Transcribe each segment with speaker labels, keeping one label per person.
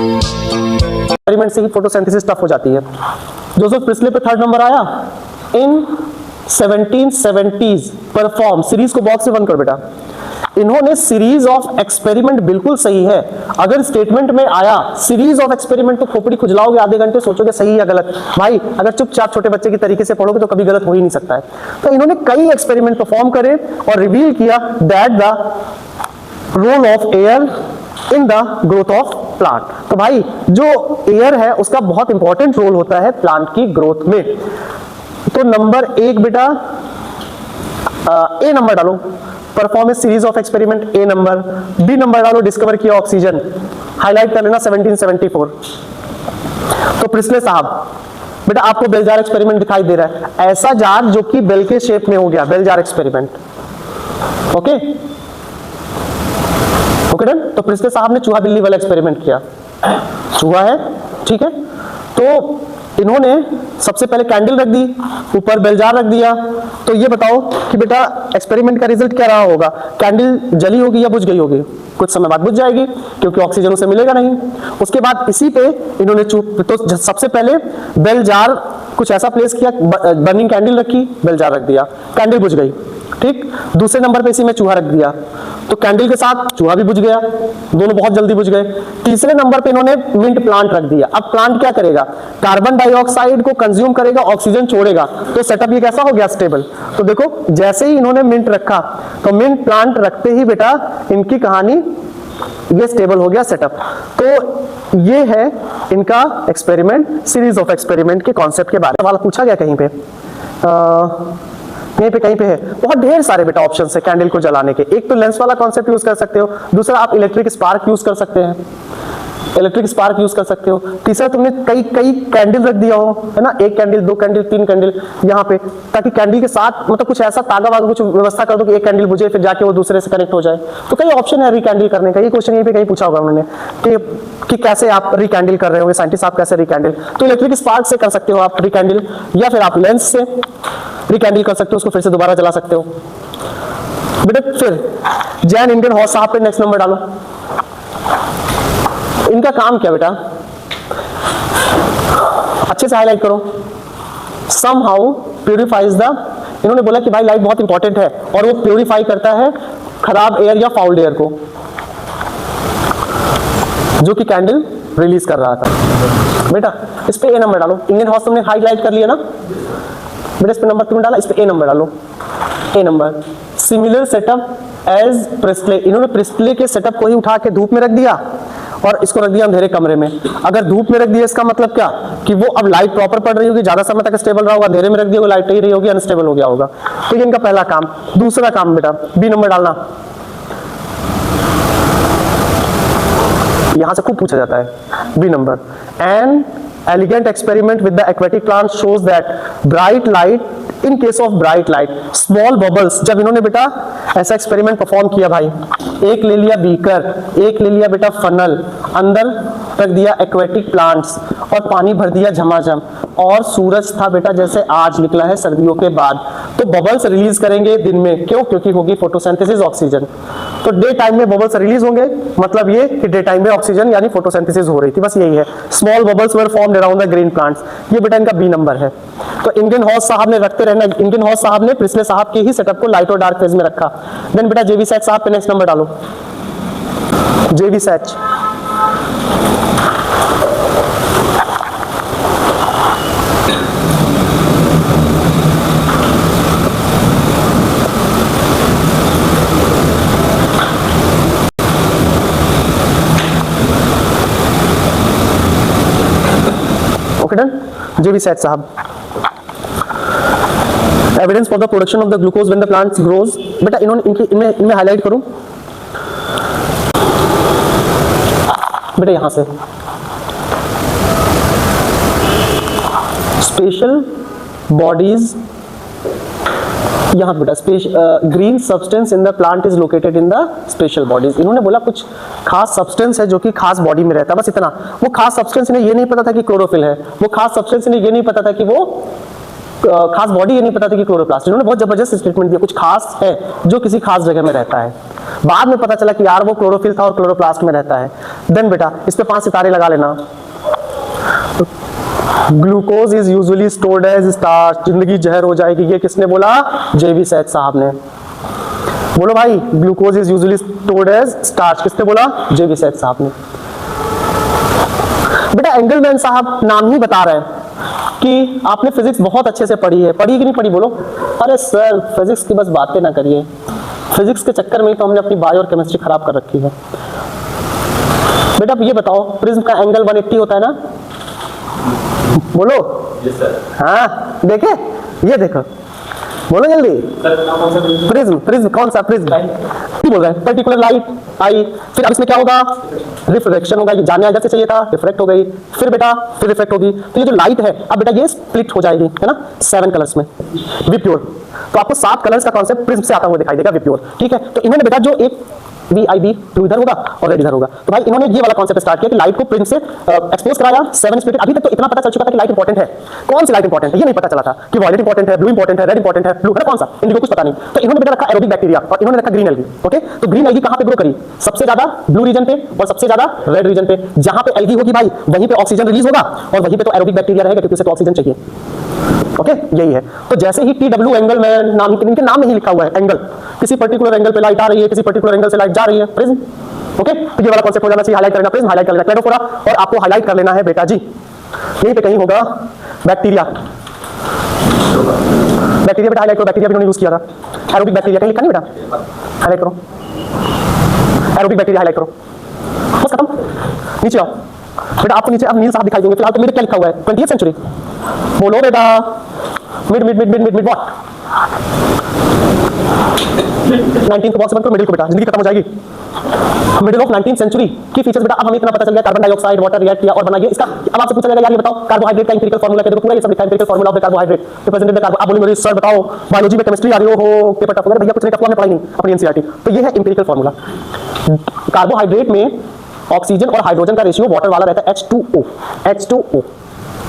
Speaker 1: Experiment से ही photosynthesis tough हो जाती है। जोसेफ प्रिस्ले पे थर्ड नंबर आया। इन 1770s परफॉर्म, सीरीज को बॉक्स से बंद कर बेटा, इन्होंने सीरीज ऑफ एक्सपेरिमेंट, बिल्कुल सही है। अगर स्टेटमेंट में आया सीरीज ऑफ एक्सपेरिमेंट तो खोपड़ी खुजलाओगे आधे घंटे, सोचोगे सही या गलत। भाई अगर चुपचाप छोटे बच्चे की तरीके से पढ़ोगे तो कभी गलत हो ही नहीं सकता है। तो इन्होंने कई एक्सपेरिमेंट परफॉर्म करे और रिवील किया that the role of air in the growth of plant. तो भाई जो एयर है उसका बहुत इंपॉर्टेंट रोल होता है प्लांट की ग्रोथ में। तो नंबर 1 बेटा ए नंबर डालो, performance series of experiment A number. B number डालो, डिस्कवर किया ऑक्सीजन, हाईलाइट कर लेना 1774। तो प्रिस्ले साहब बेटा आपको बेल जार एक्सपेरिमेंट दिखाई दे रहा है, ऐसा जार जो कि बेल के शेप में हो गया, bell jar experiment. Okay okay done. तो प्रिस्ले साहब ने चूहा बिल्ली वाला एक्सपेरिमेंट किया, चूहा है ठीक है। तो इन्होंने सबसे पहले कैंडल रख दी, ऊपर बेल जार रख दिया। तो ये बताओ कि बेटा एक्सपेरिमेंट का रिजल्ट क्या रहा होगा, कैंडल जली होगी या बुझ गई होगी? कुछ समय बाद बुझ जाएगी क्योंकि ऑक्सीजन उसे मिलेगा नहीं। उसके बाद इसी पे इन्होंने तो सबसे पहले बेल जार कुछ ऐसा प्लेस किया, बर्निंग कैंडल रखी, बेल जार रख दिया, कैंडल बुझ गई ठीक। दूसरे नंबर पे इसी में चूहा रख दिया, तो कैंडल के साथ चूहा भी बुझ गया, दोनों बहुत जल्दी बुझ गए। तीसरे नंबर पे इन्होंने मिंट प्लांट रख दिया। अब प्लांट क्या करेगा, कार्बन डाइऑक्साइड को कंज्यूम करेगा, ऑक्सीजन छोड़ेगा, तो सेटअप ये कैसा हो गया, स्टेबल। तो देखो जैसे ही इन्होंने मिंट रखा तो मिंट प्लांट रखते ही बेटा इनकी कहानी ये स्टेबल हो गया सेटअप। तो ये है इनका एक्सपेरिमेंट, सीरीज ऑफ एक्सपेरिमेंट के कॉन्सेप्ट के बारे में। सवाल पूछा गया कहीं पे, यहीं पे कहीं पे है, बहुत ढेर सारे बेटा ऑप्शन है कैंडल को जलाने के। एक तो लेंस वाला कॉन्सेप्ट यूज कर सकते हो, दूसरा आप इलेक्ट्रिक स्पार्क यूज कर सकते हैं, इलेक्ट्रिक स्पार्क यूज कर सकते हो। तीसरा तुमने कई कई कैंडल रख दिया हो, है ना, 1 कैंडल 2 कैंडल 3 कैंडल यहाँ पे, ताकि कैंडल के साथ मतलब कुछ ऐसा तागा वागा कुछ व्यवस्था कर दो कि एक कैंडल बुझे फिर जाके वो दूसरे से कनेक्ट हो जाए। तो कई ऑप्शन है रिकैंडल करने का। ये क्वेश्चन यहीं पे कहीं पूछा होगा उन्होंने कि कैसे आप रिकैंडल कर रहे होंगे साइंटिस्ट, आप कैसे रिकैंडल। तो इलेक्ट्रिक स्पार्क से कर सकते हो आप रिकैंडल, या फिर आप लेंस से रिकैंडल कर सकते हो, उसको फिर से दोबारा जला सकते हो बेटा। फिर जैन इंडियन हॉर्स साहब पे नेक्स्ट नंबर डालो। इनका काम क्या बेटा, अच्छे से हाईलाइट करो, somehow purifies the, इन्होंने बोला कि भाई लाइट बहुत इंपॉर्टेंट है और वो प्यूरिफाई करता है खराब एयर या फाउल्ड एयर को, जो कि कैंडल रिलीज कर रहा था बेटा। इस पे ए नंबर डालो। इंडियन हॉर्स तुमने हाईलाइट कर लिया ना बेटा, इस पे नंबर तुमने डाला, इस पे ए नंबर डालो, A number. Similar setup as Priestley, इन्होंने प्रिस्ले के सेटअप को ही उठा के धूप में रख दिया और इसको रख दिया अंधेरे कमरे में। अगर धूप में रख दिया इसका मतलब क्या कि वो अब लाइट प्रॉपर पड़ रही होगी, ज्यादा समय तक स्टेबल रहा होगा। अंधेरे में रख दिया लाइट ही रही होगी, अनस्टेबल हो गया होगा। तो ये इनका पहला काम। दूसरा काम बेटा बी नंबर डालना, यहां से खूब पूछा जाता है B number. An elegant experiment with the aquatic plant shows that bright light, in case of bright light small bubbles. जब इन्होंने बेटा ऐसा एक्सपेरिमेंट परफॉर्म किया भाई, एक ले लिया बीकर, एक ले लिया बेटा फनल, अंदर रख दिया एक्वेटिक प्लांट्स और पानी भर दिया झमाझम, और सूरज था बेटा जैसे आज निकला है सर्दियों के बाद, तो बबल्स रिलीज करेंगे दिन में। क्यों? क्योंकि होगी फोटोसिंथेसिस ऑक्सीजन। तो डे टाइम में बबल्स रिलीज होंगे, मतलब ये कि डे टाइम में ऑक्सीजन यानी फोटोसिंथेसिस हो रही थी, बस यही है। Small bubbles were formed around the green plants, ये बेटा इनका बी नंबर है। तो इंडियन हॉर्स साहब ने रखते रहना, इंडियन हॉर्स साहब ने प्रिस्ले साहब के ही सेटअप को लाइट और डार्क फेज में रखा। देन बेटा जेवी सैच साहब पे नेक्स्ट नंबर डालो, जेवी सैच। ओके डन, जेवी सैच साहब। Evidence for the production of the glucose when the plants grows, बेटा इन्होंने इनमें हाईलाइट करूं बेटा, यहां से स्पेशल बॉडीज, यहां बेटा green substance in the plant is located in the special bodies. इन्होंने बोला कुछ खास सब्सटेंस है जो कि खास बॉडी में रहता है, बस इतना। वो खास सब्सटेंस इन्हें ये नहीं पता था कि क्लोरोफिल है, वो खास सब्सटेंस इन्हें ये नहीं पता था कि वो खास बॉडी, ये नहीं पता था कि क्लोरोप्लास्ट। इन्होंने बहुत जबरदस्त स्टेटमेंट दिया, कुछ खास है जो किसी खास जगह में रहता है। बाद में पता चला कि यार वो क्लोरोफिल था और क्लोरोप्लास्ट में रहता है। देन बेटा इस पे 5 सितारे लगा लेना। Glucose is usually stored as starch, जिंदगी जहर हो जाएगी, ये किसने बोला? जेवी सेठ साहब ने। बोलो भाई, glucose is usually stored as starch, किसने बोला? जेवी सेठ साहब ने। बेटा एंगलमैन साहब नाम ही बता रहे हैं कि आपने फिजिक्स बहुत अच्छे से पढ़ी है, पढ़ी कि नहीं पढ़ी? बोलो। अरे सर फिजिक्स की बस बातें ना करिए, फिजिक्स के चक्कर में ही तो हमने अपनी बायो और केमिस्ट्री खराब कर रखी है। बेटा अब ये बताओ, प्रिज्म का एंगल 180 होता है ना? बोलो।
Speaker 2: Yes sir.
Speaker 1: हाँ देखे, ये देखो, बोलो जल्दी। प्रिज्म, प्रिज्म कौन सा प्रिज्म? बोल रहे हैं पर्टिकुलर लाइट आई, फिर अब इसमें क्या होगा? रिफ्लेक्शन होगा, ये जाने जैसे चाहिए था, रिफ्लेक्ट हो गई, फिर बेटा फिर रिफ्लेक्ट होगी, तो ये जो लाइट है अब बेटा ये स्प्लिट हो जाएगी, है ना, 7 कलर्स में, विप्योर। तो आपको 7 कलर्स का कॉन्सेप्ट प्रिज्म से आता हुआ दिखाई देगा, विप्योर। ठीक है, तो इन्होंने बेटा जो एक VIB ब्लू इधर होगा और रेड इधर होगा, तो भाई इन्होंने ये वाला कॉन्सेप्ट स्टार्ट किया कि लाइट को प्रिज्म से एक्सपोज कराया, 7 स्प्लिट। अभी तक तो इतना पता चल चुका था कि लाइट इंपॉर्टेंट है, कौन सी लाइट इंपॉर्टेंट है ये नहीं पता चला था कि वायलेट इंपॉर्टेंट है, ब्लू इंपॉर्टेंट है, रेड इंपॉर्टेंट है, ब्लू है कौन सा, इंडिगो कुछ पता नहीं। तो इन्होंने बेटा रखा एरोबिक बैक्टीरिया और इन्होंने रखा ग्रीन एल्गी। ओके, तो ग्रीन एल्गी कहां पे ग्रो करी? सबसे ज्यादा ब्लू रीजन पे और सबसे ज्यादा रेड रीजन पे। जहां पे एल्गी होगी भाई वहीं पे ऑक्सीजन रिलीज होगा और वहीं पे तो एरोबिक बैक्टीरिया रहेगा क्योंकि उसे तो ऑक्सीजन चाहिए। ओके, यही है। तो जैसे ही TW एंगल में नाम, इनके नाम में ही लिखा हुआ है एंगल, किसी पर्टिकुलर एंगल पे लाइट आ रही है, किसी पर्टिकुलर एंगल से लाइट जा रही है, प्रिज्म। ओके, तो ये वाला कॉन्सेप्ट हो जाना चाहिए, हाईलाइट करना प्रिज्म, हाईलाइट कर लेना क्लेरोफोरा, और आपको हाईलाइट कर लेना है बेटा जी यहीं पे कहीं होगा बैक्टीरिया। बैक्टीरिया बेटा हाईलाइट करो, बैक्टीरिया भी उन्होंने यूज किया था। एरोबिक बैक्टीरिया कहीं लिखा नहीं बेटा, हाईलाइट करो, एरोबिक बैक्टीरिया हाईलाइट करो, बस खत्म। नीचे आओ बेटा, आपको नीचे अब नील साहब दिखाई देंगे। फिलहाल तो मेरे क्या लिखा हुआ है? 20th century. बोलो बेटा, mid mid mid mid mid mid what? 19th box बंद करो, मिडिल को बेटा, जिंदगी खत्म हो जाएगी। मिडिल ऑफ 19th सेंचुरी की फीचर्स बेटा अब हमें इतना पता चल गया, कार्बन डाइऑक्साइड वाटर रिएक्ट किया और बना। ये इसका अब आपसे पूछा जाएगा यार ये बताओ कार्बोहाइड्रेट का एम्पिरिकल फार्मूला क्या? देखो पूरा ये सब लिखा है, empirical formula of the carbohydrate represented by carbon. आप बोलेंगे सर बताओ बायोलॉजी में केमिस्ट्री आ रही हो पेपर टफ वगैरह, भैया कुछ नहीं टफ, हमने पढ़ाई नहीं अपनी NCERT। तो ये है एम्पिरिकल फार्मूला। कार्बोहाइड्रेट में ऑक्सीजन और हाइड्रोजन का रेशियो वाटर वाला रहता है H2O, H2O।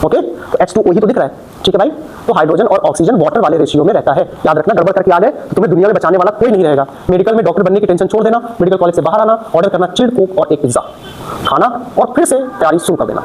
Speaker 1: ओके, तो H2O ही तो दिख रहा है, ठीक है भाई। तो हाइड्रोजन और ऑक्सीजन वाटर वाले रेशियो में रहता है, याद रखना। गड़बड़ करके आ गए तो तुम्हें दुनिया में बचाने वाला कोई नहीं रहेगा। मेडिकल में डॉक्टर बनने की टेंशन छोड़ देना, मेडिकल कॉलेज से बाहर आना, ऑर्डर करना चिल्ड कोक और एक पिज्जा खाना और फिर से तैयारी शुरू कर देना।